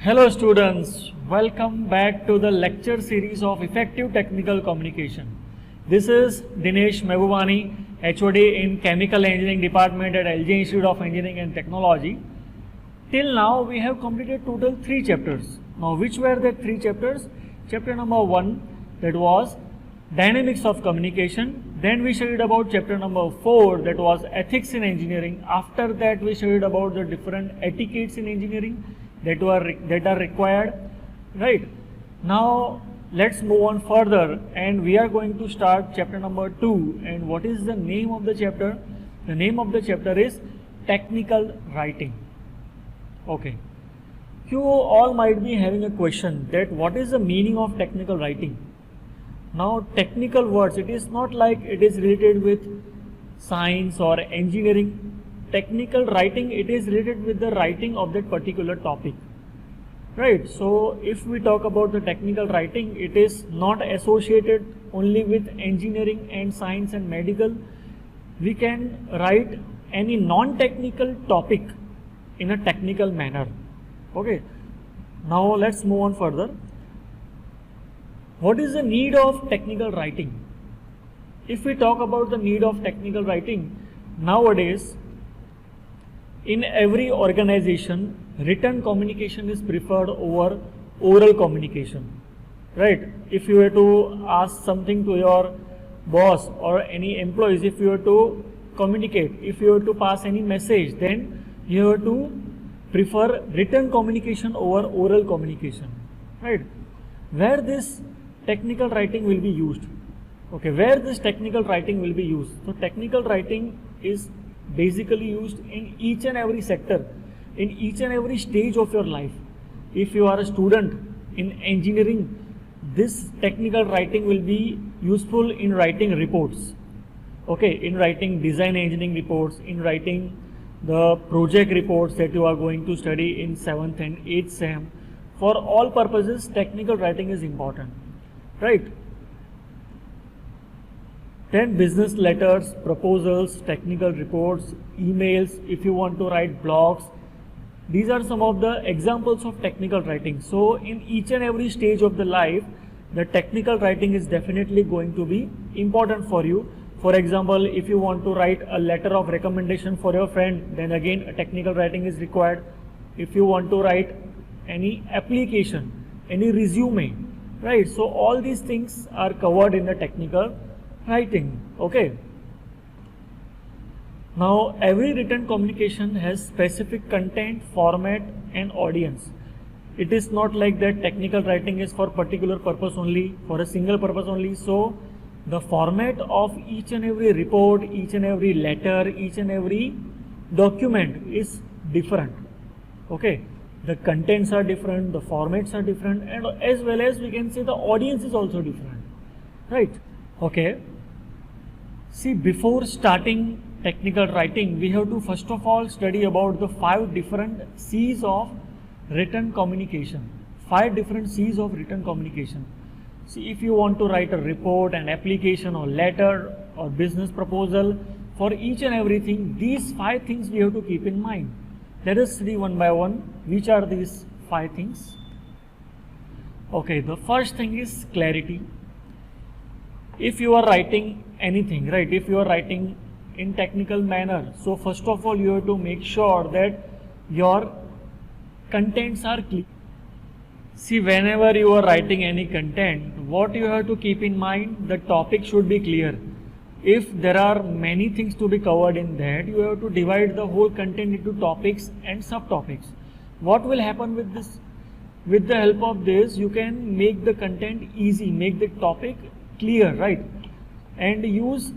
Hello students, welcome back to the lecture series of Effective Technical Communication. This is Dinesh Mehbubani, HOD in Chemical Engineering Department at LJ Institute of Engineering and Technology. Till now we have completed total 3 chapters. Now which were the 3 chapters? Chapter number 1, that was Dynamics of Communication. Then we studied about chapter number 4, that was Ethics in Engineering. After that we studied about the different etiquettes in engineering that are required. Right. Now let's move on further, and we are going to start chapter number 2. And what is the name of the chapter? The name of the chapter is Technical Writing. Okay. You all might be having a question that what is the meaning of technical writing? Now technical words, it is not like it is related with science or engineering. Technical writing, it is related with the writing of that particular topic. Right. So if we talk about the technical writing, it is not associated only with engineering and science and medical. We can write any non-technical topic in a technical manner. Okay. Now let's move on further. What is the need of technical writing? If we talk about the need of technical writing, nowadays in every organization, written communication is preferred over oral communication. Right? If you were to ask something to your boss or any employees, if you were to communicate, if you were to pass any message, then you have to prefer written communication over oral communication. Right? Where this technical writing will be used? Okay, where this technical writing will be used? So technical writing is basically used in each and every sector, in each and every stage of your life. If you are a student in engineering, this technical writing will be useful in writing reports. Okay, in writing design engineering reports, in writing the project reports that you are going to study in 7th and 8th SEM. For all purposes, technical writing is important. Right? Then business letters, proposals, technical reports, emails, if you want to write blogs. These are some of the examples of technical writing. So in each and every stage of the life, the technical writing is definitely going to be important for you. For example, if you want to write a letter of recommendation for your friend, then again a technical writing is required. If you want to write any application, any resume, right? So all these things are covered in the technical writing. Okay. Now every written communication has specific content, format and audience. It is not like that technical writing is for particular purpose only, for a single purpose only. So the format of each and every report, each and every letter, each and every document is different. Okay. The contents are different, the formats are different, and as well as we can say the audience is also different. Right? Okay. See, before starting technical writing, we have to first of all study about the 5 different C's of written communication. 5 different C's of written communication. See, if you want to write a report, an application or letter or business proposal, for each and everything, these 5 things we have to keep in mind. Let us study one by one. Which are these 5 things? Okay, the first thing is clarity. If you are writing anything, right, if you are writing in technical manner, so first of all you have to make sure that your contents are clear. See, whenever you are writing any content, what you have to keep in mind, the topic should be clear. If there are many things to be covered in that, you have to divide the whole content into topics and subtopics. What will happen with this? With the help of this, you can make the content easy, make the topic clear, right? And use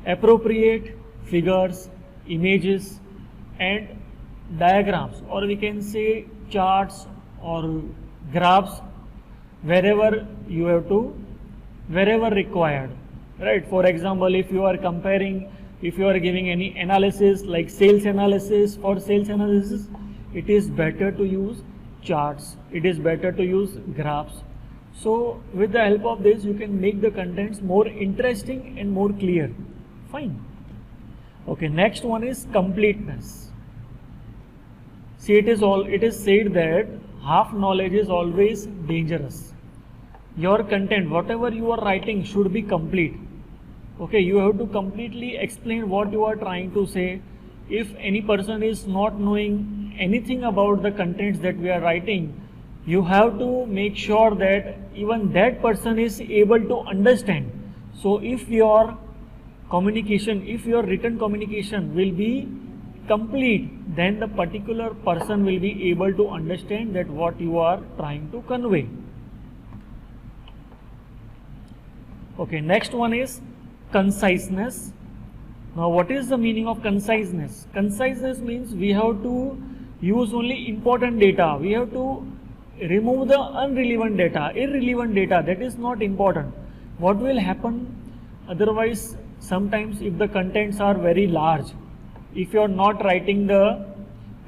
appropriate figures, images and diagrams, or we can say charts or graphs wherever you have to, wherever required. Right? For example, if you are comparing, if you are giving any analysis like sales analysis, for sales analysis, it is better to use charts, it is better to use graphs. So with the help of this, you can make the contents more interesting and more clear. Fine. Okay, next one is completeness. See, it is said that half knowledge is always dangerous. Your content, whatever you are writing, should be complete. Okay, you have to completely explain what you are trying to say. If any person is not knowing anything about the contents that we are writing, you have to make sure that even that person is able to understand. So if your communication, if your written communication will be complete, then the particular person will be able to understand that what you are trying to convey. Okay, next one is conciseness. Now, what is the meaning of conciseness? Conciseness means we have to use only important data. We have to remove the irrelevant data that is not important. What will happen otherwise? Sometimes if the contents are very large, if you are not writing the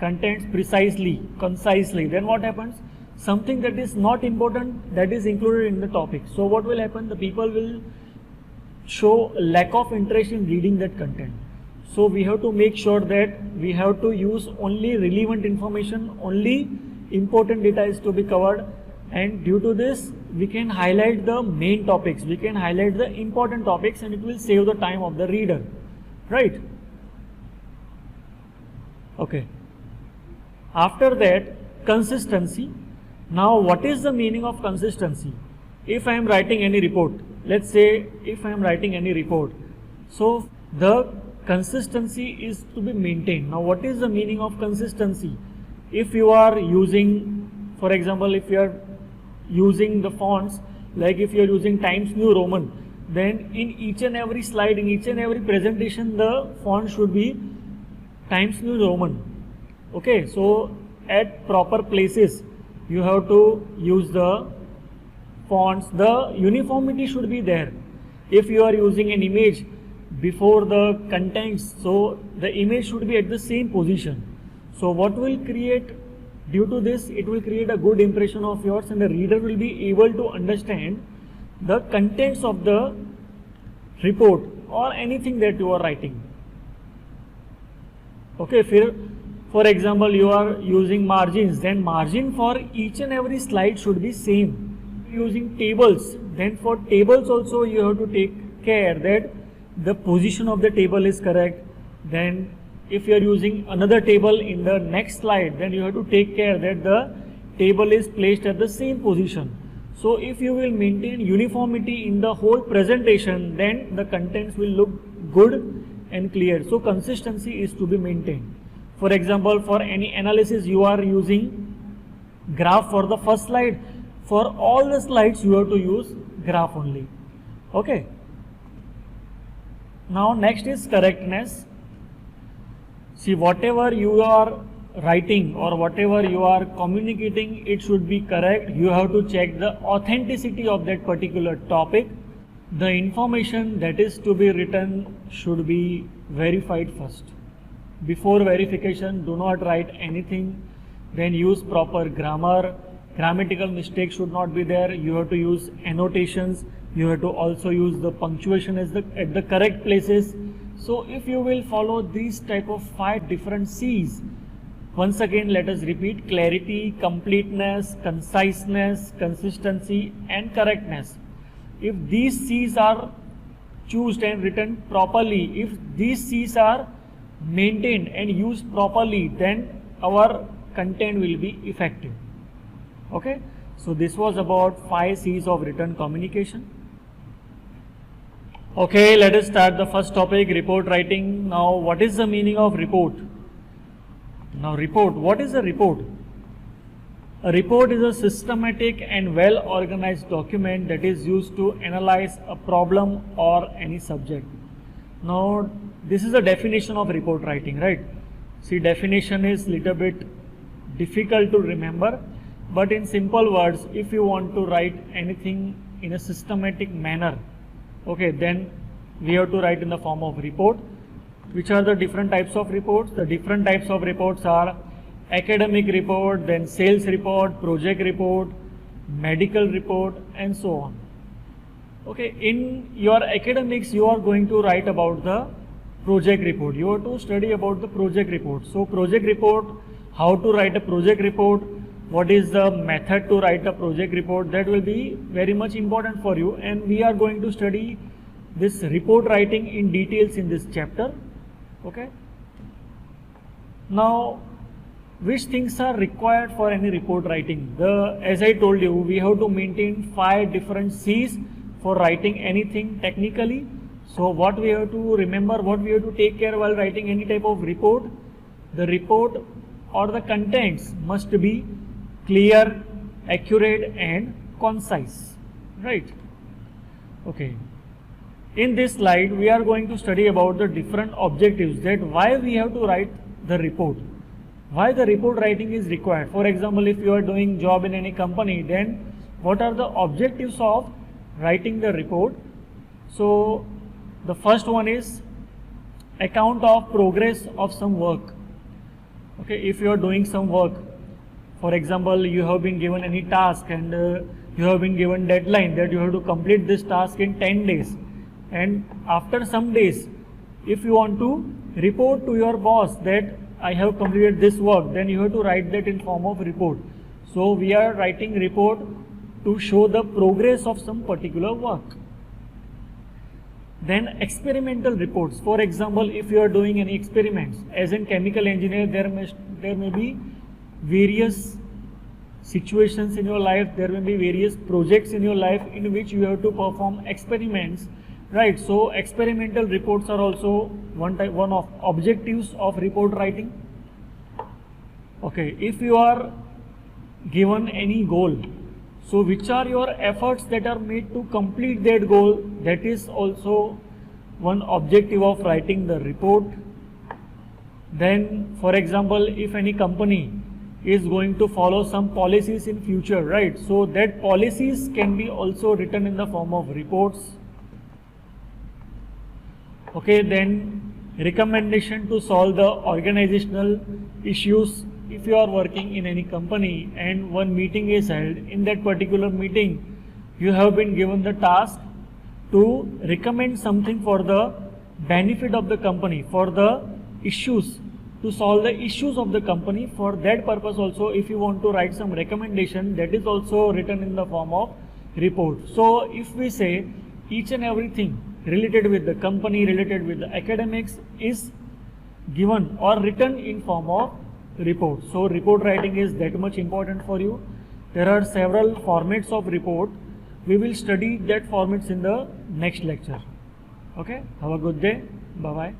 contents precisely, concisely, then what happens? Something that is not important, that is included in the topic. So what will happen? The people will show lack of interest in reading that content. So we have to make sure that we have to use only relevant information, only important data is to be covered, and due to this we can highlight the main topics, we can highlight the important topics, and it will save the time of the reader, right? Okay. After that, consistency. Now, what is the meaning of consistency? If I am writing any report, let's say if I am writing any report, so the consistency is to be maintained. Now, what is the meaning of consistency? If you are using, for example, if you are using the fonts, like if you are using Times New Roman, then in each and every slide, in each and every presentation, the font should be Times New Roman. Okay, so at proper places you have to use the fonts. The uniformity should be there. If you are using an image before the contents, so the image should be at the same position. So what will create, due to this, it will create a good impression of yours, and the reader will be able to understand the contents of the report or anything that you are writing. Okay, for example, you are using margins, then margin for each and every slide should be same. Using tables, then for tables also you have to take care that the position of the table is correct. Then if you are using another table in the next slide, then you have to take care that the table is placed at the same position. So if you will maintain uniformity in the whole presentation, then the contents will look good and clear. So consistency is to be maintained. For example, for any analysis you are using graph for the first slide, for all the slides you have to use graph only. Okay. Now next is correctness. See, whatever you are writing or whatever you are communicating, it should be correct. You have to check the authenticity of that particular topic. The information that is to be written should be verified first. Before verification, do not write anything. Then use proper grammar. Grammatical mistakes should not be there. You have to use annotations. You have to also use the punctuation at the correct places. So if you will follow these type of 5 different C's, once again let us repeat: clarity, completeness, conciseness, consistency and correctness. If these C's are chosen and written properly, if these C's are maintained and used properly, then our content will be effective. Okay, so this was about 5 C's of written communication. Okay, let us start the first topic, report writing. Now, what is the meaning of report? Now, report, what is a report? A report is a systematic and well organized document that is used to analyze a problem or any subject. Now, this is a definition of report writing, right? See, definition is little bit difficult to remember, but in simple words, if you want to write anything in a systematic manner, okay, then we have to write in the form of report. Which are the different types of reports? The different types of reports are academic report, then sales report, project report, medical report and so on. Okay, in your academics you are going to write about the project report. You have to study about the project report. So project report, how to write a project report, what is the method to write a project report. That will be very much important for you, and we are going to study this report writing in details in this chapter. Okay. Now, which things are required for any report writing? As I told you, we have to maintain 5 different C's for writing anything technically. So what we have to remember, what we have to take care while writing any type of report, the report or the contents must be clear, accurate and concise, right? Okay. In this slide, we are going to study about the different objectives, that why we have to write the report, why the report writing is required. For example, if you are doing job in any company, then what are the objectives of writing the report? So the first one is account of progress of some work. Okay, if you are doing some work, for example, you have been given any task and you have been given deadline that you have to complete this task in 10 days, and after some days if you want to report to your boss that I have completed this work, then you have to write that in form of report. So we are writing report to show the progress of some particular work. Then experimental reports. For example, if you are doing any experiments, as in chemical engineer, there may be various situations in your life, there may be various projects in your life in which you have to perform experiments, right? So experimental reports are also one of objectives of report writing. Okay, if you are given any goal, so which are your efforts that are made to complete that goal, that is also one objective of writing the report. Then, for example, if any company is going to follow some policies in future, right? So that policies can be also written in the form of reports. Okay, then recommendation to solve the organizational issues. If you are working in any company and one meeting is held, in that particular meeting you have been given the task to recommend something for the benefit of the company, for the issues, to solve the issues of the company. For that purpose also, if you want to write some recommendation, that is also written in the form of report. So if we say each and everything related with the company, related with the academics is given or written in form of report. So report writing is that much important for you. There are several formats of report. We will study that formats in the next lecture. Okay, have a good day. Bye bye.